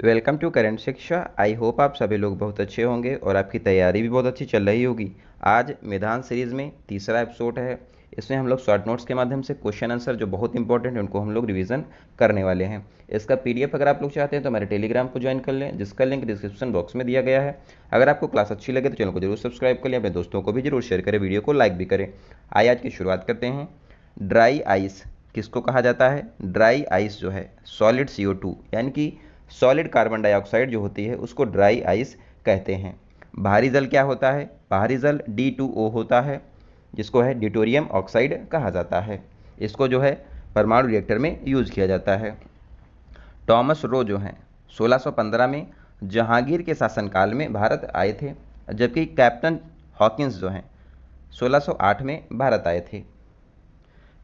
Welcome to current शिक्षा। I hope आप सभी लोग बहुत अच्छे होंगे और आपकी तैयारी भी बहुत अच्छी चल रही होगी। आज मैदान सीरीज़ में तीसरा एपिसोड है। इसमें हम लोग शॉर्ट नोट्स के माध्यम से क्वेश्चन आंसर जो बहुत इंपॉर्टेंट है उनको हम लोग रिवीजन करने वाले हैं। इसका पीडीएफ अगर आप लोग चाहते हैं तो हमारे टेलीग्राम को ज्वाइन कर लें, जिसका लिंक डिस्क्रिप्शन बॉक्स में दिया गया है। अगर आपको क्लास अच्छी लगे तो चैनल को जरूर सब्सक्राइब कर लें, अपने दोस्तों को भी जरूर शेयर करें, वीडियो को लाइक भी करें। आइए आज की शुरुआत करते हैं। ड्राई आइस किसको कहा जाता है? ड्राई आइस जो है सॉलिड CO2 यानी कि सॉलिड कार्बन डाइऑक्साइड जो होती है उसको ड्राई आइस कहते हैं। भारी जल क्या होता है? भारी जल D2O होता है, जिसको है ड्यूटेरियम ऑक्साइड कहा जाता है। इसको जो है परमाणु रिएक्टर में यूज किया जाता है। टॉमस रो जो हैं 1615 में जहांगीर के शासनकाल में भारत आए थे, जबकि कैप्टन हॉकिंस जो हैं 1608 में भारत आए थे।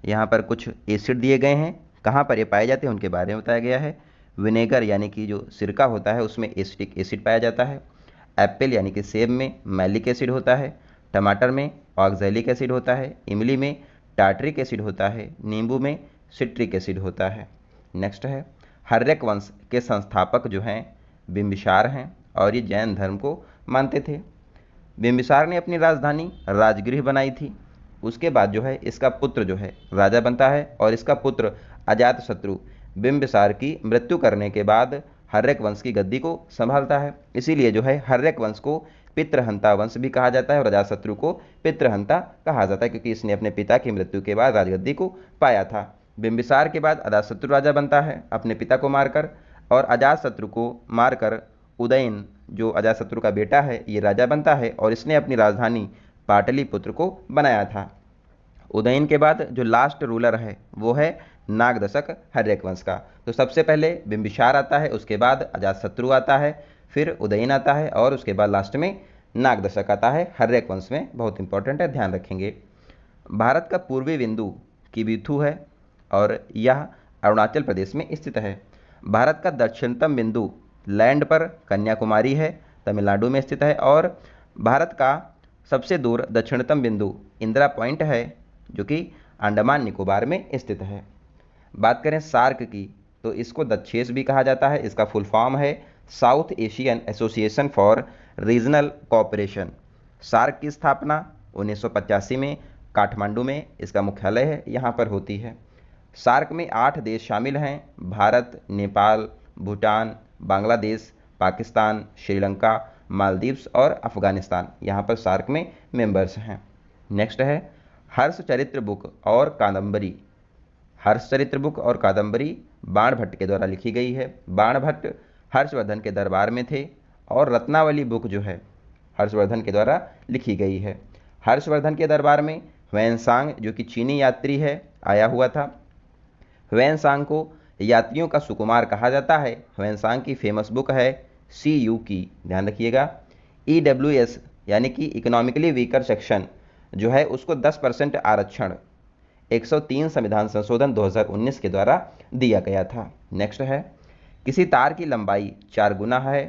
यहाँ पर कुछ एसिड दिए गए हैं, कहाँ पर ये पाए जाते हैं उनके बारे में बताया गया है। विनेगर यानी कि जो सिरका होता है उसमें एसिटिक एसिड पाया जाता है। एप्पल यानी कि सेब में मैलिक एसिड होता है। टमाटर में ऑक्जेलिक एसिड होता है। इमली में टार्टरिक एसिड होता है। नींबू में सिट्रिक एसिड होता है। नेक्स्ट है, हर्यक वंश के संस्थापक जो हैं बिंबिसार हैं और ये जैन धर्म को मानते थे। बिंबिसार ने अपनी राजधानी राजगृह बनाई थी। उसके बाद जो है इसका पुत्र जो है राजा बनता है और इसका पुत्र अजातशत्रु बिंबिसार की मृत्यु करने के बाद हर्यक वंश की गद्दी को संभालता है। इसीलिए जो है हर्यक वंश को पितृहंता वंश भी कहा जाता है और अजातशत्रु को पितृहंता कहा जाता है, क्योंकि इसने अपने पिता की मृत्यु के बाद राजगद्दी को पाया था। बिंबिसार के बाद अजातशत्रु राजा बनता है अपने पिता को मारकर, और अजातशत्रु को मारकर उदयन जो अजातशत्रु का बेटा है ये राजा बनता है और इसने अपनी राजधानी पाटलिपुत्र को बनाया था। उदयन के बाद जो लास्ट रूलर है वो है नागदशक हर्यक वंश का। तो सबसे पहले बिंबिसार आता है, उसके बाद अजातशत्रु आता है, फिर उदयन आता है और उसके बाद लास्ट में नागदशक आता है हर्यक वंश में। बहुत इंपॉर्टेंट है, ध्यान रखेंगे। भारत का पूर्वी बिंदु किबिथु है और यह अरुणाचल प्रदेश में स्थित है। भारत का दक्षिणतम बिंदु लैंड पर कन्याकुमारी है, तमिलनाडु में स्थित है। और भारत का सबसे दूर दक्षिणतम बिंदु इंदिरा पॉइंट है, जो कि अंडमान निकोबार में स्थित है। बात करें सार्क की तो इसको दक्षेस भी कहा जाता है। इसका फुल फॉर्म है South Asian Association for Regional Cooperation. SAARC की स्थापना 1985 में काठमांडू में इसका मुख्यालय है, यहाँ पर होती है। सार्क में 8 देश शामिल हैं: भारत, नेपाल, भूटान, बांग्लादेश, पाकिस्तान, श्रीलंका, मालदीव्स और अफगानिस्तान यहाँ पर सार्क में मेंबर्स हैं। नेक्स्ट है हर्षचरित्र बुक और कादंबरी। हर्षचरित्र बुक और कादंबरी बाणभट्ट के द्वारा लिखी गई है। बाणभट्ट हर्षवर्धन के दरबार में थे और रत्नावली बुक जो है हर्षवर्धन के द्वारा लिखी गई है। हर्षवर्धन के दरबार में ह्वेनसांग जो कि चीनी यात्री है आया हुआ था। ह्वेनसांग को यात्रियों का सुकुमार कहा जाता है। ह्वेनसांग की फेमस बुक है CU की, ध्यान रखिएगा। EWS यानी कि इकोनॉमिकली वीकर सेक्शन जो है उसको 10% आरक्षण 103 संविधान संशोधन 2019 के द्वारा दिया गया था। नेक्स्ट है, किसी तार की लंबाई 4 गुना है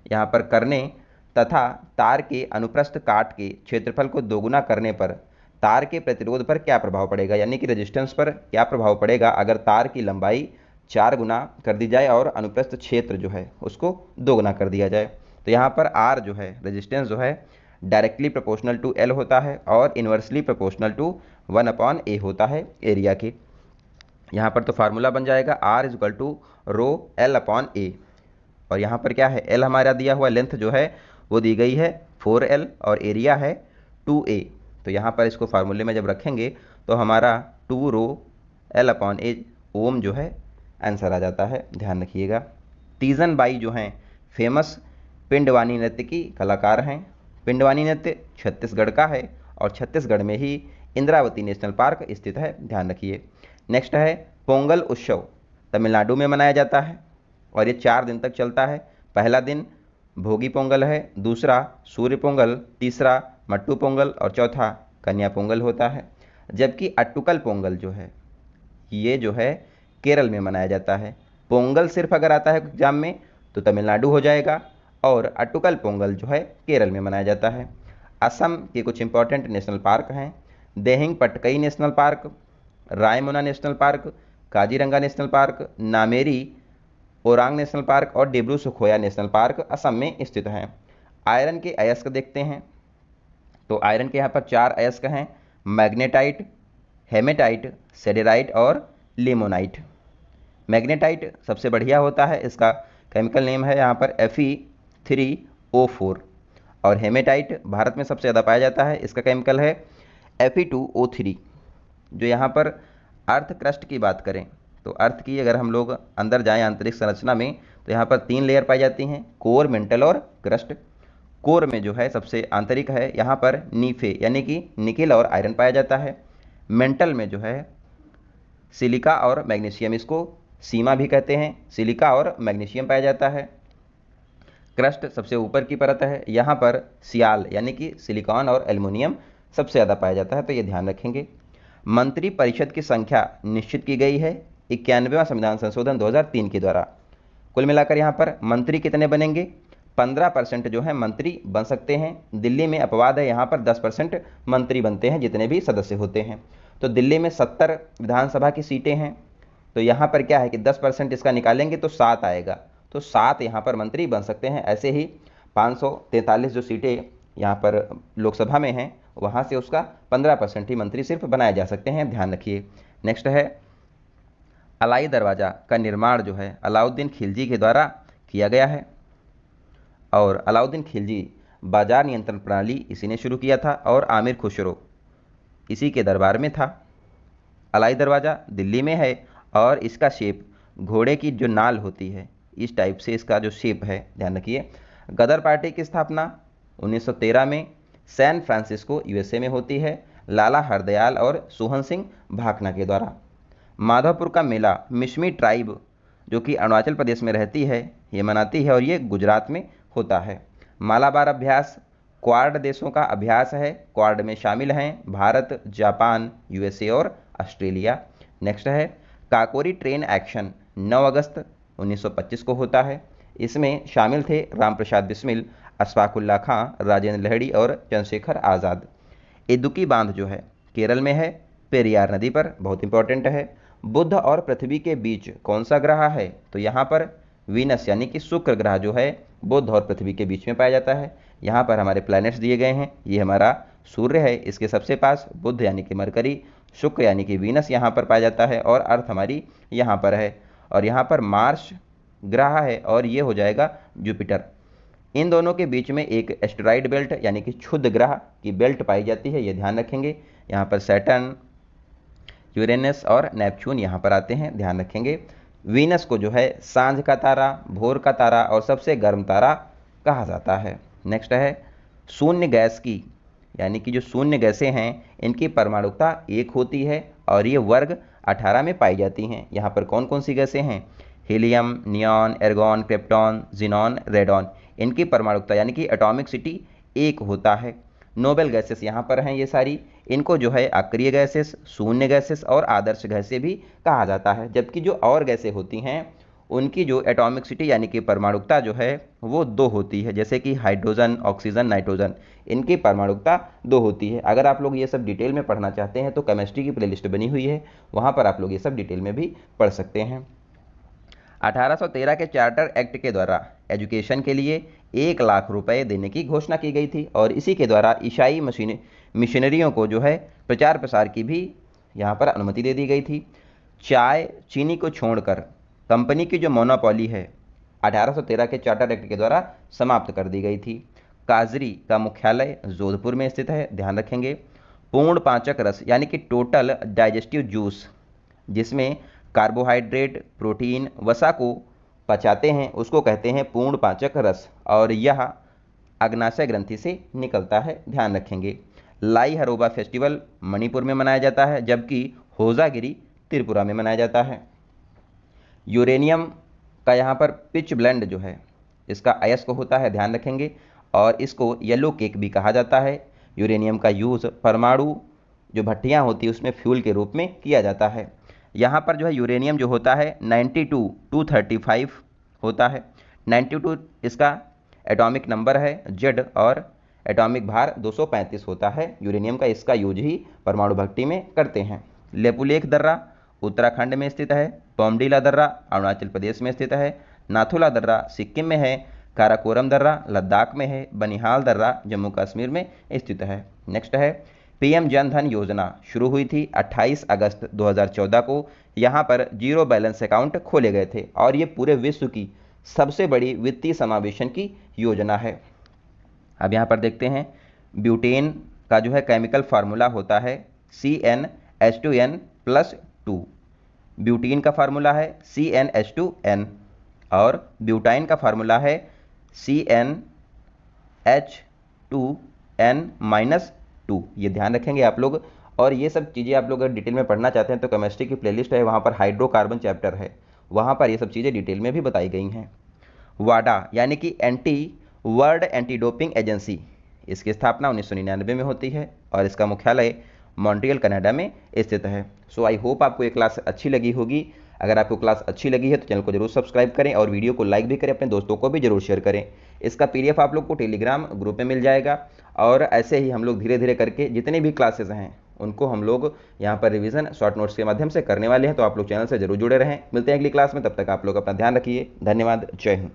यहाँ पर करने तथा तार के अनुप्रस्थ काट के क्षेत्रफल को 2 गुना करने पर तार के प्रतिरोध पर क्या प्रभाव पड़ेगा, यानी कि रेजिस्टेंस पर क्या प्रभाव पड़ेगा अगर तार की लंबाई 4 गुना कर दी जाए और अनुप्रस्थ क्षेत्र जो है उसको 2 गुना कर दिया जाए। तो यहाँ पर R जो है रेजिस्टेंस जो है डायरेक्टली प्रोपोर्शनल टू L होता है और इन्वर्सली प्रोपोर्शनल टू 1/A होता है एरिया के। यहाँ पर तो फार्मूला बन जाएगा R = ρL/A। और यहाँ पर क्या है, L हमारा दिया हुआ लेंथ जो है वो दी गई है 4L और एरिया है 2A। तो यहाँ पर इसको फार्मूले में जब रखेंगे तो हमारा 2ρL/A ओम जो है आंसर आ जाता है, ध्यान रखिएगा। तीजन बाई जो हैं फेमस पिंडवानी नृत्य की कलाकार हैं। पिंडवानी नृत्य छत्तीसगढ़ का है और छत्तीसगढ़ में ही इंद्रावती नेशनल पार्क स्थित है, ध्यान रखिए। नेक्स्ट है, पोंगल उत्सव तमिलनाडु में मनाया जाता है और ये 4 दिन तक चलता है। पहला दिन भोगी पोंगल है, दूसरा सूर्य पोंगल, तीसरा मट्टू पोंगल और चौथा कन्या पोंगल होता है। जबकि अट्टुकल पोंगल जो है ये जो है केरल में मनाया जाता है। पोंगल सिर्फ अगर आता है एग्जाम में तो तमिलनाडु हो जाएगा और अट्टुकल पोंगल जो है केरल में मनाया जाता है। असम के कुछ इंपॉर्टेंट नेशनल पार्क हैं: Dehing Patkai national park, Raimona national park, Kaziranga national park, Nameri Orang national park और डिब्रू सखोया नेशनल पार्क असम में स्थित हैं। आयरन के अयस्क देखते हैं, तो आयरन के यहाँ पर 4 अयस्क हैं, मैग्नेटाइट, हेमेटाइट, सेडेराइट और लिमोनाइट। मैग्नेटाइट सबसे बढ़िया होता है, इसका केमिकल नेम है यहाँ पर Fe3O4। और हेमेटाइट भारत में सबसे ज़्यादा पाया जाता है, इसका केमिकल है Fe2O3। जो यहाँ पर अर्थ क्रस्ट की बात करें, तो अर्थ की अगर हम लोग अंदर जाएं आंतरिक संरचना में, तो यहाँ पर 3 लेयर पाई जाती हैं, कोर, मेंटल और क्रस्ट। कोर में जो है सबसे आंतरिक है, यहाँ पर नीफे यानी कि निकेल और आयरन पाया जाता है। मेंटल में जो है सिलिका और मैग्नीशियम, इसको सीमा भी कहते हैं, सिलिका और मैग्नीशियम पाया जाता है। क्रस्ट सबसे ऊपर की परत है, यहाँ पर सियाल यानी कि सिलिकॉन और एल्युमिनियम सबसे ज़्यादा पाया जाता है, तो ये ध्यान रखेंगे। मंत्री परिषद की संख्या निश्चित की गई है 91वां संविधान संशोधन 2003 के द्वारा। कुल मिलाकर यहाँ पर मंत्री कितने बनेंगे? 15% जो है मंत्री बन सकते हैं। दिल्ली में अपवाद है, यहाँ पर 10% मंत्री बनते हैं जितने भी सदस्य होते हैं। तो दिल्ली में 70 विधानसभा की सीटें हैं, तो यहाँ पर क्या है कि 10% इसका निकालेंगे तो 7 आएगा, तो 7 यहाँ पर मंत्री बन सकते हैं। ऐसे ही 543 जो सीटें यहाँ पर लोकसभा में हैं, वहाँ से उसका 15% ही मंत्री सिर्फ बनाए जा सकते हैं, ध्यान रखिए। नेक्स्ट है अलाई दरवाज़ा का निर्माण जो है अलाउद्दीन खिलजी के द्वारा किया गया है। और अलाउद्दीन खिलजी बाजार नियंत्रण प्रणाली इसी ने शुरू किया था और आमिर खुसरो इसी के दरबार में था। अलाई दरवाज़ा दिल्ली में है और इसका शेप घोड़े की जो नाल होती है इस टाइप से इसका जो शेप है, ध्यान रखिए। गदर पार्टी की स्थापना 1913 में सैन फ्रांसिस्को यूएसए में होती है, लाला हरदयाल और सोहन सिंह भाखना के द्वारा। माधवपुर का मेला मिशमी ट्राइब जो कि अरुणाचल प्रदेश में रहती है ये मनाती है और ये गुजरात में होता है। मालाबार अभ्यास क्वाड देशों का अभ्यास है, क्वाड में शामिल हैं भारत, जापान, यूएसए और ऑस्ट्रेलिया। नेक्स्ट है काकोरी ट्रेन एक्शन 9 अगस्त 1925 को होता है। इसमें शामिल थे रामप्रसाद बिस्मिल, अशफाकुल्ला खां, राजेंद्र लहड़ी और चंद्रशेखर आज़ाद। इदुक्की बांध जो है केरल में है, पेरियार नदी पर, बहुत इंपॉर्टेंट है। बुध और पृथ्वी के बीच कौन सा ग्रह है? तो यहाँ पर वीनस यानी कि शुक्र ग्रह जो है बुध और पृथ्वी के बीच में पाया जाता है। यहाँ पर हमारे प्लैनेट्स दिए गए हैं, ये हमारा सूर्य है, इसके सबसे पास बुध यानी कि मरकरी, शुक्र यानी कि वीनस यहाँ पर पाया जाता है और अर्थ हमारी यहाँ पर है। और यहाँ पर मार्स ग्रह है और ये हो जाएगा जुपिटर। इन दोनों के बीच में एक एस्टेरॉयड बेल्ट यानी कि क्षुद्र ग्रह की बेल्ट पाई जाती है, ये ध्यान रखेंगे। यहाँ पर सैटर्न, यूरेनस और नेपच्यून यहाँ पर आते हैं, ध्यान रखेंगे। वीनस को जो है सांझ का तारा, भोर का तारा और सबसे गर्म तारा कहा जाता है। नेक्स्ट है शून्य गैस की, यानी कि जो शून्य गैसें हैं इनकी परमाणुकता 1 होती है और ये वर्ग 18 में पाई जाती हैं। यहाँ पर कौन कौन सी गैसें हैं? Helium, neon, argon, krypton, xenon, radon. इनकी परमाणुकता यानी कि एटॉमिक सिटी 1 होता है। नोबेल गैसेस यहाँ पर हैं ये सारी, इनको जो है अक्रिय गैसेस, शून्य गैसेस और आदर्श गैसें भी कहा जाता है। जबकि जो और गैसें होती हैं उनकी जो एटॉमिक सिटी यानी कि परमाणुकता जो है वो 2 होती है, जैसे कि हाइड्रोजन, ऑक्सीजन, नाइट्रोजन, इनकी परमाणुकता 2 होती है। अगर आप लोग ये सब डिटेल में पढ़ना चाहते हैं तो केमिस्ट्री की प्लेलिस्ट बनी हुई है, वहाँ पर आप लोग ये सब डिटेल में भी पढ़ सकते हैं। 1813 के चार्टर एक्ट के द्वारा एजुकेशन के लिए 1 लाख रुपए देने की घोषणा की गई थी और इसी के द्वारा ईसाई मिशनरियों को जो है प्रचार प्रसार की भी यहाँ पर अनुमति दे दी गई थी। चाय, चीनी को छोड़कर कंपनी की जो मोनोपोली है 1813 के चार्टर एक्ट के द्वारा समाप्त कर दी गई थी। काजरी का मुख्यालय जोधपुर में स्थित है, ध्यान रखेंगे। पूर्ण पाचक रस यानी कि टोटल डाइजेस्टिव जूस, जिसमें कार्बोहाइड्रेट, प्रोटीन, वसा को पचाते हैं, उसको कहते हैं पूर्ण पाचक रस और यह अग्नाशय ग्रंथि से निकलता है, ध्यान रखेंगे। लाई हरोबा फेस्टिवल मणिपुर में मनाया जाता है, जबकि होजागिरी त्रिपुरा में मनाया जाता है। यूरेनियम का यहाँ पर पिच ब्लेंड जो है इसका अयस्क होता है, ध्यान रखेंगे, और इसको येलो केक भी कहा जाता है। यूरेनियम का यूज़ परमाणु जो भट्टियाँ होती है उसमें फ्यूल के रूप में किया जाता है। यहाँ पर जो है यूरेनियम जो होता है 92-235 होता है। 92 इसका एटॉमिक नंबर है जेड और एटॉमिक भार 235 होता है यूरेनियम का। इसका यूज ही परमाणु भट्टी में करते हैं। लेपुलेख दर्रा उत्तराखंड में स्थित है। बोमडीला दर्रा अरुणाचल प्रदेश में स्थित है। नाथुला दर्रा सिक्किम में है, काराकोरम दर्रा लद्दाख में है, बनिहाल दर्रा जम्मू कश्मीर में स्थित है। नेक्स्ट है पीएम जन धन योजना शुरू हुई थी 28 अगस्त 2014 को। यहाँ पर जीरो बैलेंस अकाउंट खोले गए थे और ये पूरे विश्व की सबसे बड़ी वित्तीय समावेशन की योजना है। अब यहाँ पर देखते हैं ब्यूटेन का जो है केमिकल फार्मूला होता है CnH2n+2। ब्यूटीन का फार्मूला है CnH2n और ब्यूटाइन का फार्मूला है CnH2n-2। ये ध्यान रखेंगे आप लोग। और ये सब चीज़ें आप लोग अगर डिटेल में पढ़ना चाहते हैं तो केमिस्ट्री की प्लेलिस्ट है, वहाँ पर हाइड्रोकार्बन चैप्टर है, वहाँ पर ये सब चीज़ें डिटेल में भी बताई गई हैं। वाडा यानी कि वर्ल्ड एंटी डोपिंग एजेंसी, इसकी स्थापना 1999 में होती है और इसका मुख्यालय मॉन्ट्रियल कनाडा में स्थित है। सो आई होप आपको ये क्लास अच्छी लगी होगी। अगर आपको क्लास अच्छी लगी है तो चैनल को जरूर सब्सक्राइब करें और वीडियो को लाइक भी करें, अपने दोस्तों को भी जरूर शेयर करें। इसका PDF आप लोग को टेलीग्राम ग्रुप में मिल जाएगा और ऐसे ही हम लोग धीरे धीरे करके जितने भी क्लासेज हैं उनको हम लोग यहाँ पर रिवीजन शॉर्ट नोट्स के माध्यम से करने वाले हैं। तो आप लोग चैनल से जरूर जुड़े रहें। मिलते हैं अगली क्लास में, तब तक आप लोग अपना ध्यान रखिए। धन्यवाद। जय हिंद।